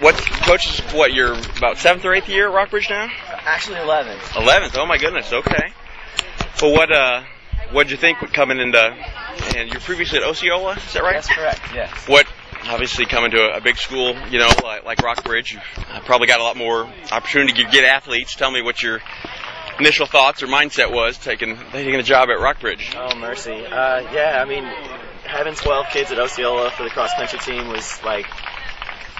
You're about 7th or 8th year at Rockbridge now? Actually 11th. 11th, oh my goodness, okay. Well, what'd you think coming into, and you're previously at Osceola, is that right? That's correct, yes. Obviously coming to a big school, like Rockbridge, you've probably got a lot more opportunity to get athletes. Tell me what your initial thoughts or mindset was taking a job at Rockbridge. Oh, mercy. Yeah, I mean, having 12 kids at Osceola for the cross-country team was like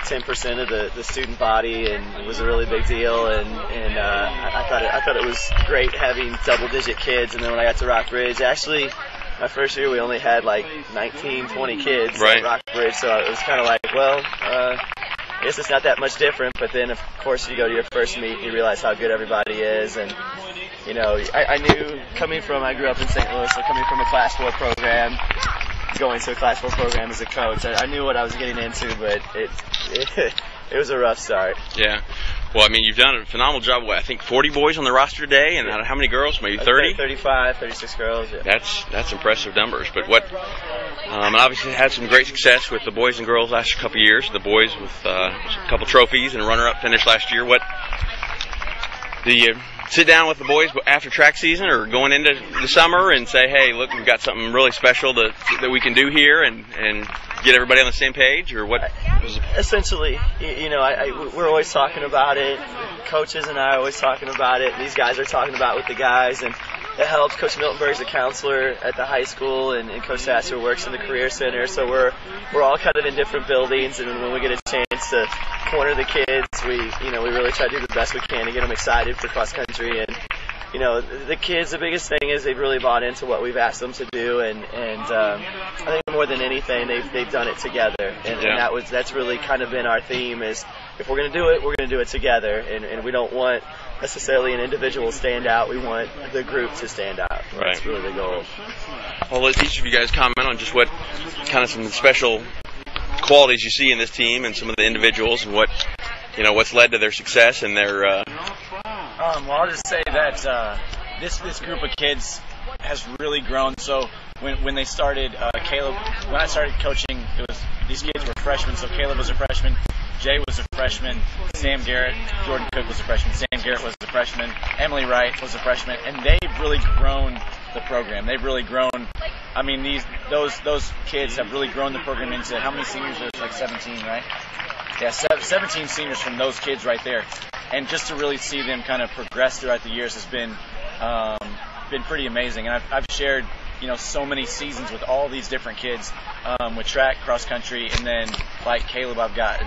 10% of the student body, and it was a really big deal. And I thought it was great having double-digit kids. And then when I got to Rockbridge, actually, my first year we only had like 19, 20 kids at Rockbridge, so it was kind of like, well, I guess it's not that much different. But then, of course, you go to your first meet, you realize how good everybody is, and I knew I grew up in St. Louis, so coming from a Class 4 program, going to a Class 4 program as a coach, I knew what I was getting into, but it was a rough start. Yeah. Well, I mean, you've done a phenomenal job. I think 40 boys on the roster today, and how many girls? Maybe 30? 35, 36 girls. Yeah. That's impressive numbers. But and obviously had some great success with the boys and girls last couple of years. The boys with a couple trophies and a runner-up finish last year. What do you sit down with the boys after track season or going into the summer and say, hey, look, we've got something really special that we can do here and get everybody on the same page, or what? Essentially, we're always talking about it. Coaches and I are always talking about it. These guys are talking about it with the guys, and it helps. Coach Miltenberg's a counselor at the high school, and Coach Sasser works in the career center. So we're all kind of in different buildings, and when we get a chance to corner the kids, we really try to do the best we can to get them excited for cross country. And the kids, the biggest thing is they've really bought into what we've asked them to do, and I think more than anything, they've done it together, and that's really kind of been our theme is if we're going to do it, we're going to do it together, and we don't want necessarily an individual stand out. We want the group to stand out. Right. That's really the goal. Well, let each of you guys comment on just what kind of some special qualities you see in this team and some of the individuals, and what's led to their success and their. Well, I'll just say that this group of kids has really grown. So when they started, Caleb, when I started coaching, these kids were freshmen. So Caleb was a freshman, Jay was a freshman, Sam Garrett, Jordan Cook was a freshman, Sam Garrett was a freshman, Emily Wright was a freshman, and they've really grown the program. They've really grown. I mean, those kids have really grown the program into how many seniors? There's like 17, right? Yeah, 17 seniors from those kids right there. And just to really see them kind of progress throughout the years has been pretty amazing. And I've shared, so many seasons with all these different kids, with track, cross country, and then like Caleb, I've got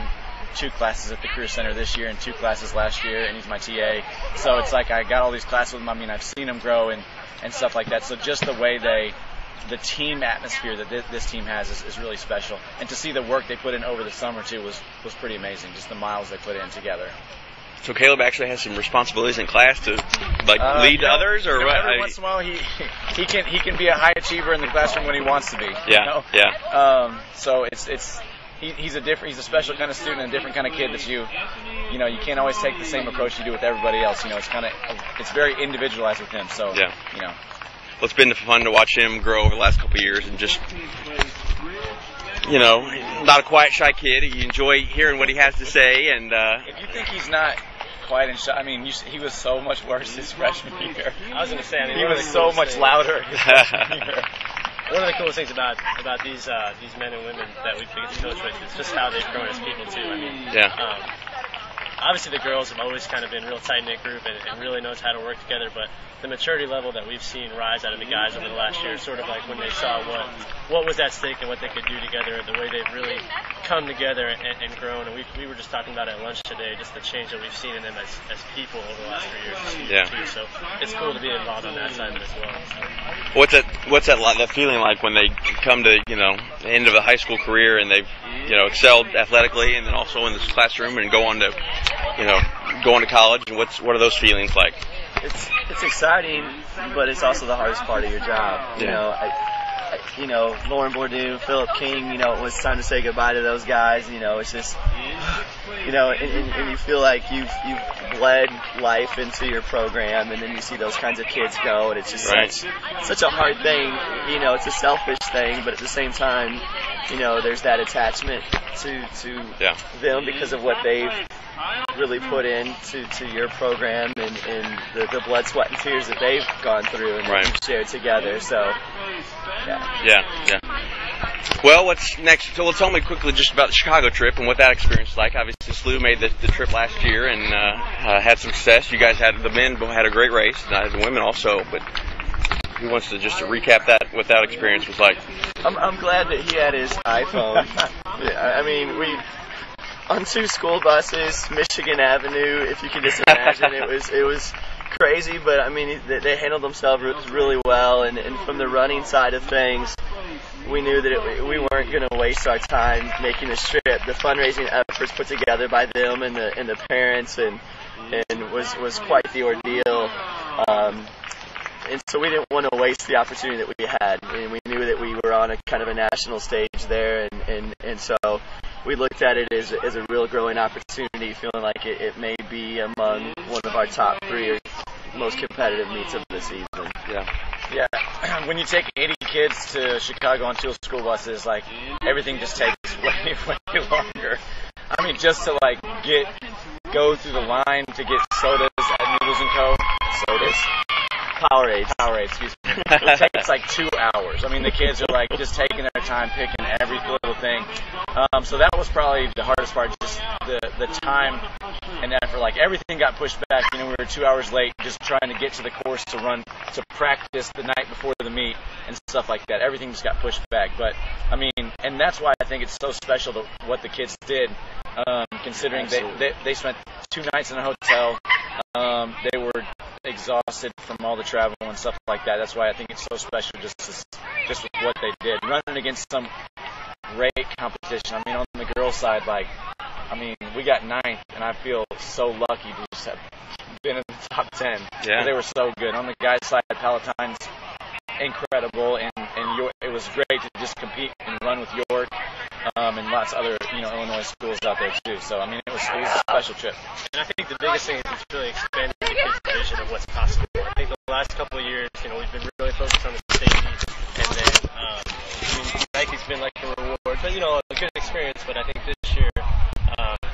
2 classes at the Career Center this year and 2 classes last year, and he's my TA. So it's like I got all these classes with him. I mean, I've seen him grow and stuff like that. So just the way the team atmosphere that this team has is really special. And to see the work they put in over the summer too was pretty amazing. Just the miles they put in together. So Caleb actually has some responsibilities in class to lead others, or what? Every once in a while he can be a high achiever in the classroom when he wants to be. Yeah, yeah. So he's a special kind of student, and a different kind of kid that you can't always take the same approach you do with everybody else. It's very individualized with him. So yeah. Well, it's been fun to watch him grow over the last couple of years, and just not a quiet, shy kid. You enjoy hearing what he has to say, and if you think he's not quiet and shy, I mean, he was so much worse his freshman year. I was going to say, he was so much louder his freshman year. One of the coolest things about these men and women that we get to coach with is just how they've grown as people too. I mean, obviously the girls have always kind of been a real tight-knit group and really knows how to work together, but the maturity level that we've seen rise out of the guys over the last year, sort of like when they saw what was at stake and what they could do together, the way they've really come together and grown. And we were just talking about at lunch today, just the change that we've seen in them as people over the last 3 years too. So it's cool to be involved on that side of it as well. What's that feeling like when they come to the end of a high school career and they've excelled athletically and then also in this classroom and go on to college, and what are those feelings like? It's exciting, but it's also the hardest part of your job. Lauren Bourdieu, Philip King, it was time to say goodbye to those guys. It's just, and you feel like you've bled life into your program, and then you see those kinds of kids go, and it's just such a hard thing. It's a selfish thing, but at the same time, there's that attachment to them because of what they've really put into your program and the blood, sweat, and tears that they've gone through and that you've shared together. So, yeah. Well, what's next? So, tell me quickly just about the Chicago trip and what that experience was like. Obviously, SLU made the trip last year and had some success. You guys the men had a great race, and the women also. But who wants to just recap what that experience was like? I'm glad that he had his iPhone. I mean, we on 2 school buses, Michigan Avenue. If you can just imagine, it was crazy. But I mean, they handled themselves really well. And from the running side of things, we knew that we weren't going to waste our time making this trip. The fundraising efforts put together by them and the parents and was quite the ordeal. And so we didn't want to waste the opportunity that we had. And we knew that we were on a kind of a national stage there, and so we looked at it as a real growing opportunity, feeling like it may be among one of our top 3 or most competitive meets of the season. Yeah. When you take 80 kids to Chicago on 2 school buses, like, everything just takes way longer. I mean, just to go through the line to get sodas at Noodles & Co. Powerade, excuse me. It takes like 2 hours. I mean, the kids are just taking their time picking every little thing. So that was probably the hardest part, just the time and effort. Everything got pushed back. We were 2 hours late just trying to get to the course to practice the night before the meet and stuff like that. Everything just got pushed back. But, I mean, and that's why I think it's so special what the kids did, considering they spent 2 nights in a hotel. They were exhausted from all the travel and stuff like that. That's why I think it's so special just with what they did. Running against some great competition. I mean, on the girls' side, we got 9th, and I feel so lucky to just have been in the top 10. Yeah. They were so good. On the guys' side, Palatine's incredible, and it was great to just compete and run with York and lots of other Illinois schools out there too. So I mean, it was a special trip. And I think the biggest thing is it's really expanded the kids' vision of what's possible. I think the last couple of years, we've been really focused on the safety, and then Nike's been like a reward, but a good experience. But I think this year,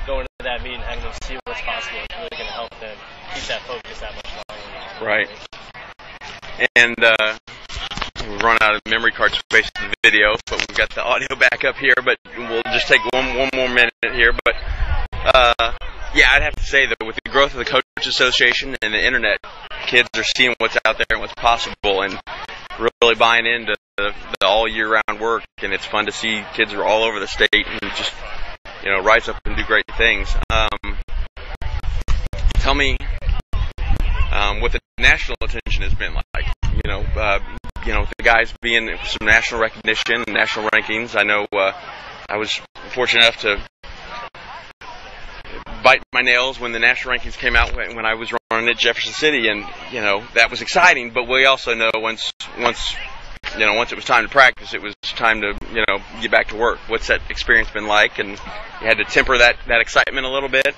going to that meet and having them see what's possible is really going to help them keep that focus that much longer. Right. And we've run out of memory card space in the video, but we've got the audio back up here. But we'll just take one more minute here. But I'd have to say that with the growth of the Coach Association and the internet, kids are seeing what's out there and what's possible, and really buying into the all year round work. And it's fun to see kids are all over the state and just rise up and do great things. Tell me what the national attention has been like. The guys being some national recognition and national rankings. I know I was fortunate enough to bite my nails when the national rankings came out when I was running at Jefferson City, and that was exciting. But we also know once it was time to practice, it was time to get back to work. What's that experience been like? And you had to temper that excitement a little bit.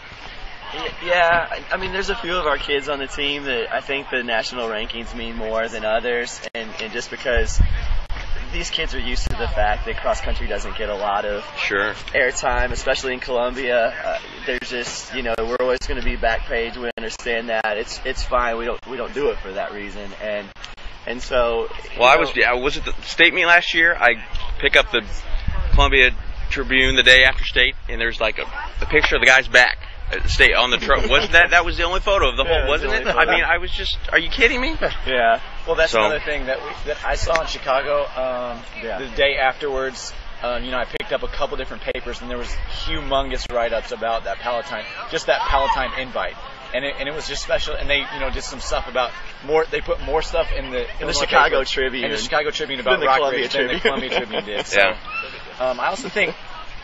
Yeah, I mean, there's a few of our kids on the team that I think the national rankings mean more than others, and just because these kids are used to the fact that cross country doesn't get a lot of airtime, especially in Columbia. There's just we're always going to be back page. We understand that. It's fine. We don't do it for that reason, and so. Well, I was at the state meet last year. I pick up the Columbia Tribune the day after state, and there's a picture of the guy's back. State on the truck. Wasn't that was the only photo of the whole, wasn't it? I mean, I was just, are you kidding me? Yeah. Well, that's another thing that I saw in Chicago the day afterwards. I picked up a couple different papers, and there was humongous write-ups about that Palatine invite. And it was just special, and they did some stuff about more. They put more stuff in the Chicago Tribune, and the Chicago Tribune about Rock Ridge than the Columbia Tribune did. So, I also think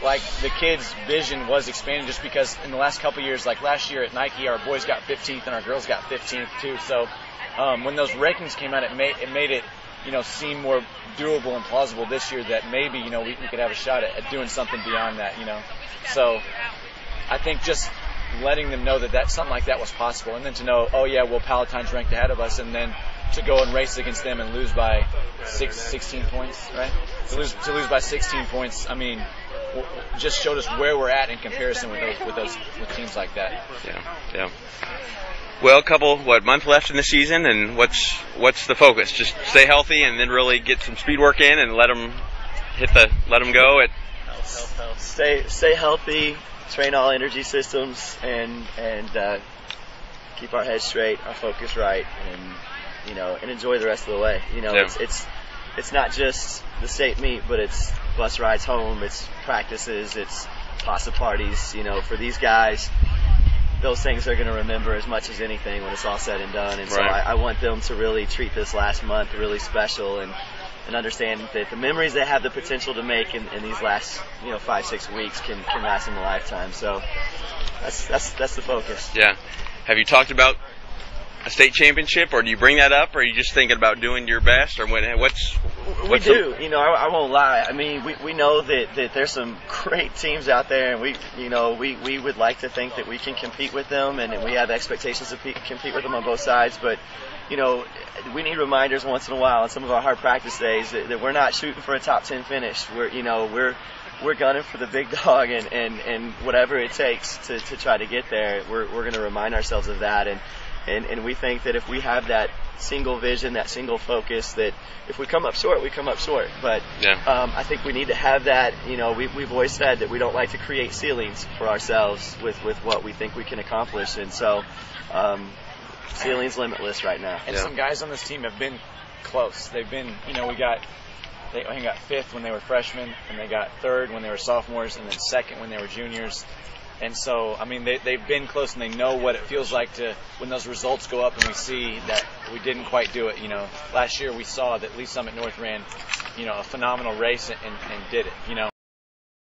the kids' vision was expanded just because in the last couple of years, like last year at Nike, our boys got 15th and our girls got 15th too. So when those rankings came out, it made it seem more doable and plausible this year that maybe we could have a shot at doing something beyond that. So I think just letting them know that something like that was possible, and then to know, Palatine's ranked ahead of us, and then to go and race against them and lose by 16 points, right? To lose by 16 points, I mean, just showed us where we're at in comparison with teams like that. Yeah. Well, month left in the season, and what's the focus? Just stay healthy and then really get some speed work in and let them go at. Health. Stay healthy, train all energy systems, and keep our heads straight, our focus right, and enjoy the rest of the way. It's not just the state meet, but it's bus rides home, it's practices, it's pasta parties. For these guys, those things they're going to remember as much as anything when it's all said and done. And so I want them to really treat this last month really special and understand that the memories they have the potential to make in these last 5-6 weeks can last them a lifetime. So that's the focus. Yeah. Have you talked about a state championship, or do you bring that up, or are you just thinking about doing your best, or what's we do. I won't lie. I mean, we know that there's some great teams out there, and we would like to think that we can compete with them, and we have expectations to compete with them on both sides. But we need reminders once in a while on some of our hard practice days that we're not shooting for a top 10 finish. We're gunning for the big dog, and whatever it takes to try to get there, we're going to remind ourselves of that. And we think that if we have that single vision, that single focus, that if we come up short, we come up short. But I think we need to have that. We've always said that we don't like to create ceilings for ourselves with what we think we can accomplish. And so ceilings limitless right now. And some guys on this team have been close. They've been, they got fifth when they were freshmen, and they got third when they were sophomores, and then second when they were juniors. And so, I mean, they've been close, and they know what it feels like when those results go up and we see that we didn't quite do it. Last year we saw that Lee Summit North ran, a phenomenal race and did it.